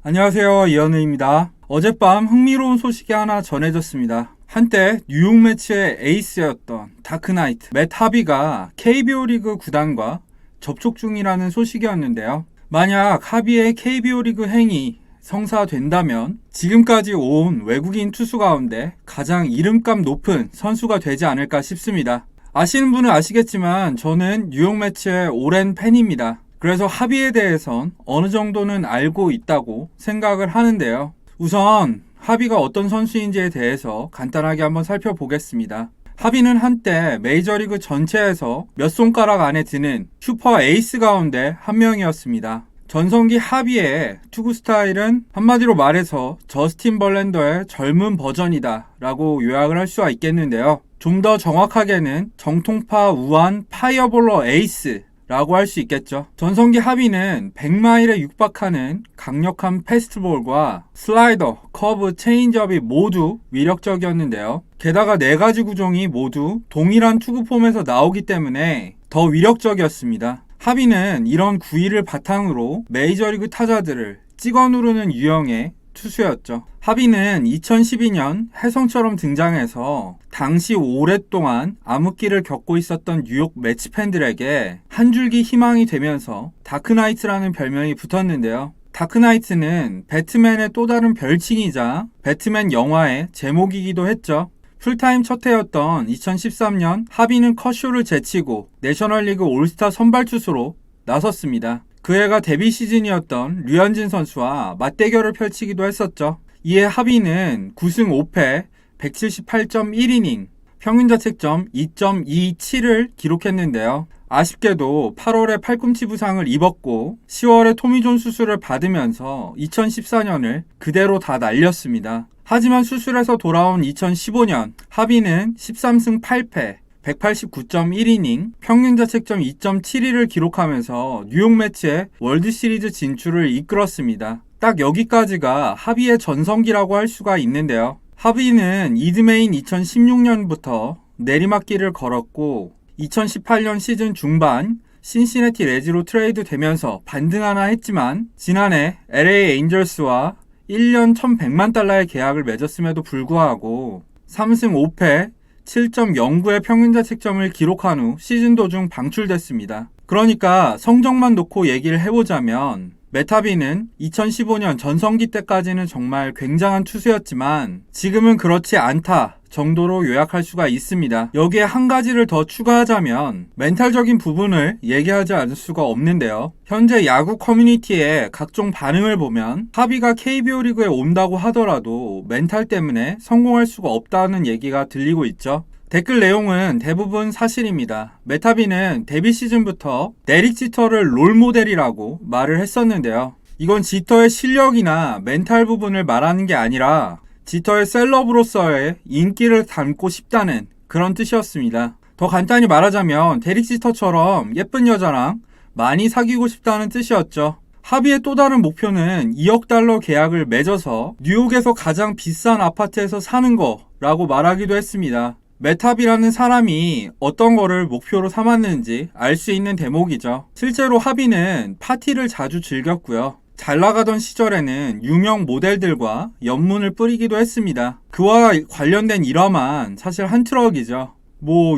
안녕하세요. 이현우입니다. 어젯밤 흥미로운 소식이 하나 전해졌습니다. 한때 뉴욕 매치의 에이스였던 다크나이트 맷 하비가 KBO 리그 구단과 접촉 중이라는 소식이었는데요. 만약 하비의 KBO 리그 행위 성사된다면 지금까지 온 외국인 투수 가운데 가장 이름값 높은 선수가 되지 않을까 싶습니다. 아시는 분은 아시겠지만 저는 뉴욕 매치의 오랜 팬입니다. 그래서 하비에 대해선 어느 정도는 알고 있다고 생각을 하는데요. 우선 하비가 어떤 선수인지에 대해서 간단하게 한번 살펴보겠습니다. 하비는 한때 메이저리그 전체에서 몇 손가락 안에 드는 슈퍼 에이스 가운데 한 명이었습니다. 전성기 하비의 투구 스타일은 한마디로 말해서 저스틴 벌랜더의 젊은 버전이다 라고 요약을 할 수가 있겠는데요. 좀 더 정확하게는 정통파 우한 파이어볼러 에이스 라고 할 수 있겠죠. 전성기 하비는 100마일에 육박하는 강력한 패스트볼과 슬라이더, 커브, 체인지업이 모두 위력적이었는데요. 게다가 4가지 구종이 모두 동일한 투구 폼에서 나오기 때문에 더 위력적이었습니다. 하비는 이런 구위를 바탕으로 메이저리그 타자들을 찍어 누르는 유형의 투수였죠. 하비는 2012년 혜성처럼 등장해서 당시 오랫동안 암흑기를 겪고 있었던 뉴욕 매치 팬들에게 한 줄기 희망이 되면서 다크나이트라는 별명이 붙었는데요. 다크나이트는 배트맨의 또 다른 별칭이자 배트맨 영화의 제목이기도 했죠. 풀타임 첫 해였던 2013년 하비는 컷쇼를 제치고 내셔널리그 올스타 선발 투수로 나섰습니다. 그 해가 데뷔 시즌이었던 류현진 선수와 맞대결을 펼치기도 했었죠. 이에 하비는 9승 5패 178.1이닝 평균자책점 2.27을 기록했는데요. 아쉽게도 8월에 팔꿈치 부상을 입었고 10월에 토미존 수술을 받으면서 2014년을 그대로 다 날렸습니다. 하지만 수술에서 돌아온 2015년 하비는 13승 8패 189.1이닝 평균자책점 2.72를 기록하면서 뉴욕 매치의 월드시리즈 진출을 이끌었습니다. 딱 여기까지가 하비의 전성기라고 할 수가 있는데요. 하비는 이듬해인 2016년부터 내리막길을 걸었고 2018년 시즌 중반 신시내티 레즈로 트레이드 되면서 반등하나 했지만 지난해 LA 에인절스와 1년 1100만 달러의 계약을 맺었음에도 불구하고 3승 5패 7.09의 평균자책점을 기록한 후 시즌 도중 방출됐습니다. 그러니까 성적만 놓고 얘기를 해보자면 맷 하비는 2015년 전성기 때까지는 정말 굉장한 투수였지만 지금은 그렇지 않다 정도로 요약할 수가 있습니다. 여기에 한 가지를 더 추가하자면 멘탈적인 부분을 얘기하지 않을 수가 없는데요. 현재 야구 커뮤니티의 각종 반응을 보면 하비가 KBO 리그에 온다고 하더라도 멘탈 때문에 성공할 수가 없다는 얘기가 들리고 있죠. 댓글 내용은 대부분 사실입니다. 맷 하비는 데뷔 시즌부터 데릭 지터를 롤모델이라고 말을 했었는데요. 이건 지터의 실력이나 멘탈 부분을 말하는 게 아니라 지터의 셀럽으로서의 인기를 담고 싶다는 그런 뜻이었습니다. 더 간단히 말하자면 데릭 지터처럼 예쁜 여자랑 많이 사귀고 싶다는 뜻이었죠. 하비의 또 다른 목표는 2억 달러 계약을 맺어서 뉴욕에서 가장 비싼 아파트에서 사는 거라고 말하기도 했습니다. 맷 하비라는 사람이 어떤 거를 목표로 삼았는지 알 수 있는 대목이죠. 실제로 하비는 파티를 자주 즐겼고요. 잘 나가던 시절에는 유명 모델들과 연문을 뿌리기도 했습니다. 그와 관련된 일화만 사실 한 트럭이죠.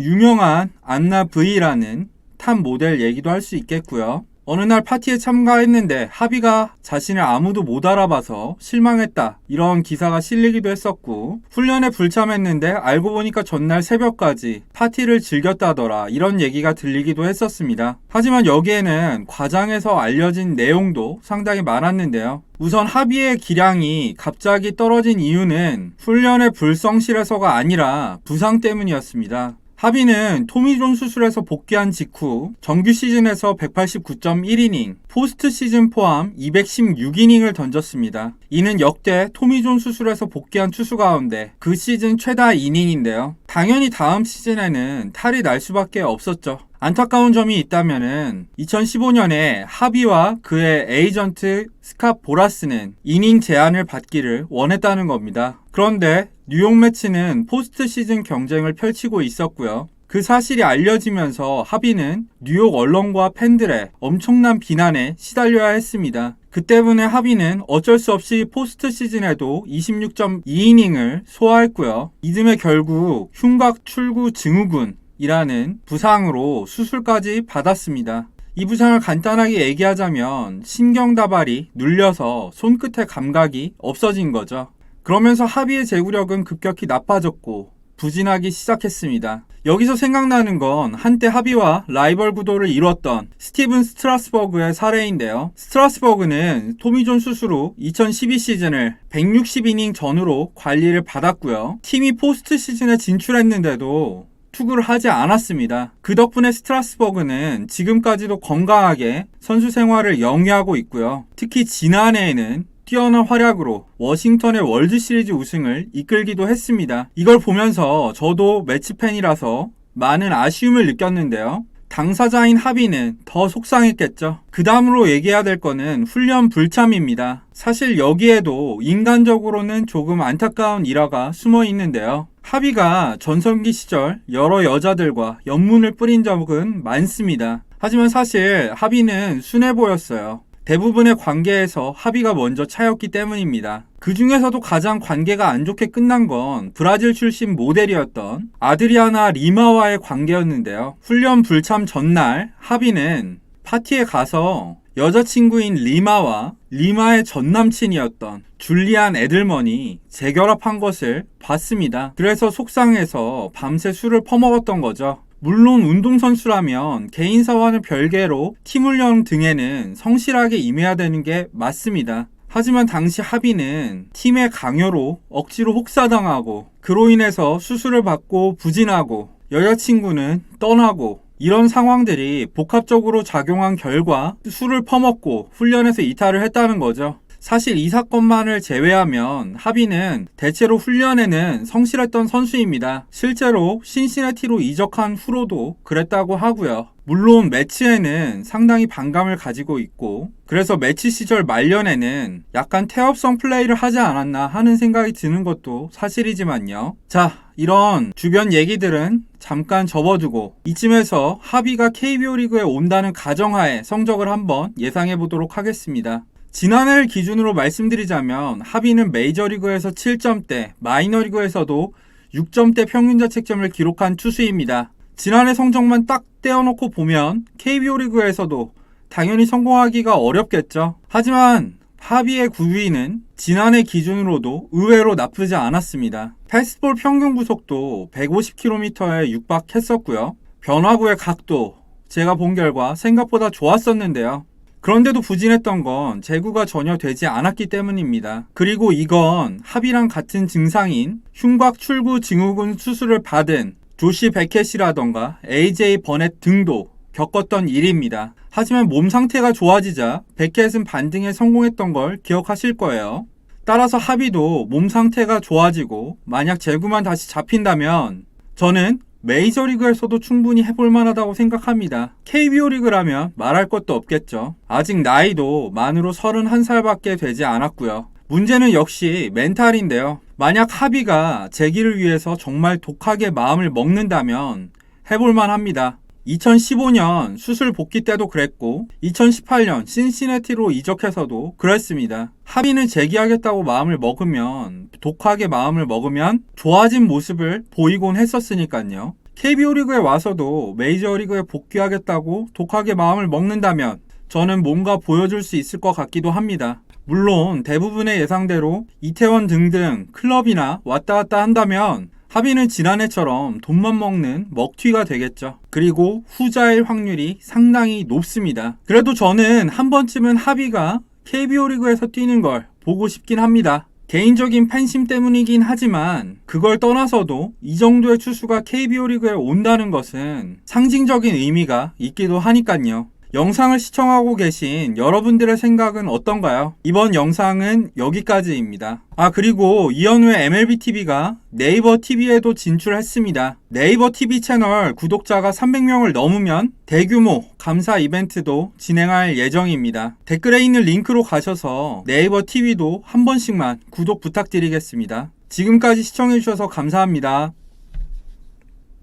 유명한 안나 V라는 탑 모델 얘기도 할 수 있겠고요. 어느 날 파티에 참가했는데 하비가 자신을 아무도 못 알아봐서 실망했다 이런 기사가 실리기도 했었고 훈련에 불참했는데 알고 보니까 전날 새벽까지 파티를 즐겼다더라 이런 얘기가 들리기도 했었습니다. 하지만 여기에는 과장해서 알려진 내용도 상당히 많았는데요. 우선 하비의 기량이 갑자기 떨어진 이유는 훈련의 불성실해서가 아니라 부상 때문이었습니다. 하비는 토미존 수술에서 복귀한 직후 정규 시즌에서 189.1이닝, 포스트 시즌 포함 216이닝을 던졌습니다. 이는 역대 토미존 수술에서 복귀한 투수 가운데 그 시즌 최다 이닝인데요. 당연히 다음 시즌에는 탈이 날 수밖에 없었죠. 안타까운 점이 있다면은 2015년에 하비와 그의 에이전트 스캇 보라스는 이닝 제한을 받기를 원했다는 겁니다. 그런데 뉴욕 매치는 포스트 시즌 경쟁을 펼치고 있었고요. 그 사실이 알려지면서 하비는 뉴욕 언론과 팬들의 엄청난 비난에 시달려야 했습니다. 그 때문에 합의는 어쩔 수 없이 포스트 시즌에도 26.2이닝을 소화했고요. 이듬해 결국 흉곽 출구 증후군이라는 부상으로 수술까지 받았습니다. 이 부상을 간단하게 얘기하자면 신경다발이 눌려서 손끝의 감각이 없어진 거죠. 그러면서 합의의 제구력은 급격히 나빠졌고 부진하기 시작했습니다. 여기서 생각나는 건 한때 합의와 라이벌 구도를 이뤘던 스티븐 스트라스버그의 사례인데요. 스트라스버그는 토미존 수술 후 2012 시즌을 160이닝 전후로 관리를 받았고요. 팀이 포스트 시즌에 진출했는데도 투구를 하지 않았습니다. 그 덕분에 스트라스버그는 지금까지도 건강하게 선수 생활을 영위하고 있고요. 특히 지난해에는 뛰어난 활약으로 워싱턴의 월드시리즈 우승을 이끌기도 했습니다. 이걸 보면서 저도 매치 팬이라서 많은 아쉬움을 느꼈는데요. 당사자인 합의는 더 속상했겠죠. 그 다음으로 얘기해야 될 거는 훈련 불참입니다. 사실 여기에도 인간적으로는 조금 안타까운 일화가 숨어 있는데요. 합의가 전성기 시절 여러 여자들과 연문을 뿌린 적은 많습니다. 하지만 사실 합의는 순해 보였어요. 대부분의 관계에서 합의가 먼저 차였기 때문입니다. 그 중에서도 가장 관계가 안 좋게 끝난 건 브라질 출신 모델이었던 아드리아나 리마와의 관계였는데요. 훈련 불참 전날 합의는 파티에 가서 여자친구인 리마와 리마의 전남친이었던 줄리안 에들먼이 재결합한 것을 봤습니다. 그래서 속상해서 밤새 술을 퍼먹었던 거죠. 물론 운동선수라면 개인사와는 별개로 팀훈련 등에는 성실하게 임해야 되는 게 맞습니다. 하지만 당시 합의는 팀의 강요로 억지로 혹사당하고 그로 인해서 수술을 받고 부진하고 여자친구는 떠나고 이런 상황들이 복합적으로 작용한 결과 술을 퍼먹고 훈련에서 이탈을 했다는 거죠. 사실 이 사건만을 제외하면 합의는 대체로 훈련에는 성실했던 선수입니다. 실제로 신시내티로 이적한 후로도 그랬다고 하고요. 물론 매치에는 상당히 반감을 가지고 있고 그래서 매치 시절 말년에는 약간 태업성 플레이를 하지 않았나 하는 생각이 드는 것도 사실이지만요. 자, 이런 주변 얘기들은 잠깐 접어두고 이쯤에서 합의가 KBO 리그에 온다는 가정하에 성적을 한번 예상해 보도록 하겠습니다. 지난해를 기준으로 말씀드리자면 합의는 메이저리그에서 7점대, 마이너리그에서도 6점대 평균 자책점을 기록한 투수입니다. 지난해 성적만 딱 떼어놓고 보면 KBO 리그에서도 당연히 성공하기가 어렵겠죠. 하지만 합의의 9위는 지난해 기준으로도 의외로 나쁘지 않았습니다. 패스트볼 평균 구속도 150km에 육박했었고요. 변화구의 각도, 제가 본 결과 생각보다 좋았었는데요. 그런데도 부진했던 건 제구가 전혀 되지 않았기 때문입니다. 그리고 이건 합의랑 같은 증상인 흉곽 출구 증후군 수술을 받은 조시 베켓이라던가 AJ 버넷 등도 겪었던 일입니다. 하지만 몸 상태가 좋아지자 베켓은 반등에 성공했던 걸 기억하실 거예요. 따라서 합의도 몸 상태가 좋아지고 만약 제구만 다시 잡힌다면 저는 메이저리그에서도 충분히 해볼 만하다고 생각합니다. KBO 리그라면 말할 것도 없겠죠. 아직 나이도 만으로 31살밖에 되지 않았고요. 문제는 역시 멘탈인데요. 만약 합의가 재기를 위해서 정말 독하게 마음을 먹는다면 해볼 만합니다. 2015년 수술 복귀 때도 그랬고 2018년 신시내티로 이적해서도 그랬습니다. 합의는 재기하겠다고 마음을 먹으면 독하게 마음을 먹으면 좋아진 모습을 보이곤 했었으니까요. KBO 리그에 와서도 메이저리그에 복귀하겠다고 독하게 마음을 먹는다면 저는 뭔가 보여줄 수 있을 것 같기도 합니다. 물론 대부분의 예상대로 이태원 등등 클럽이나 왔다 갔다 한다면 합의는 지난해처럼 돈만 먹는 먹튀가 되겠죠. 그리고 후자일 확률이 상당히 높습니다. 그래도 저는 한 번쯤은 합의가 KBO 리그에서 뛰는 걸 보고 싶긴 합니다. 개인적인 팬심 때문이긴 하지만 그걸 떠나서도 이 정도의 투수가 KBO 리그에 온다는 것은 상징적인 의미가 있기도 하니까요. 영상을 시청하고 계신 여러분들의 생각은 어떤가요? 이번 영상은 여기까지입니다. 그리고 이현우의 MLBTV가 네이버 TV에도 진출했습니다. 네이버 TV 채널 구독자가 300명을 넘으면 대규모 감사 이벤트도 진행할 예정입니다. 댓글에 있는 링크로 가셔서 네이버 TV도 한 번씩만 구독 부탁드리겠습니다. 지금까지 시청해주셔서 감사합니다.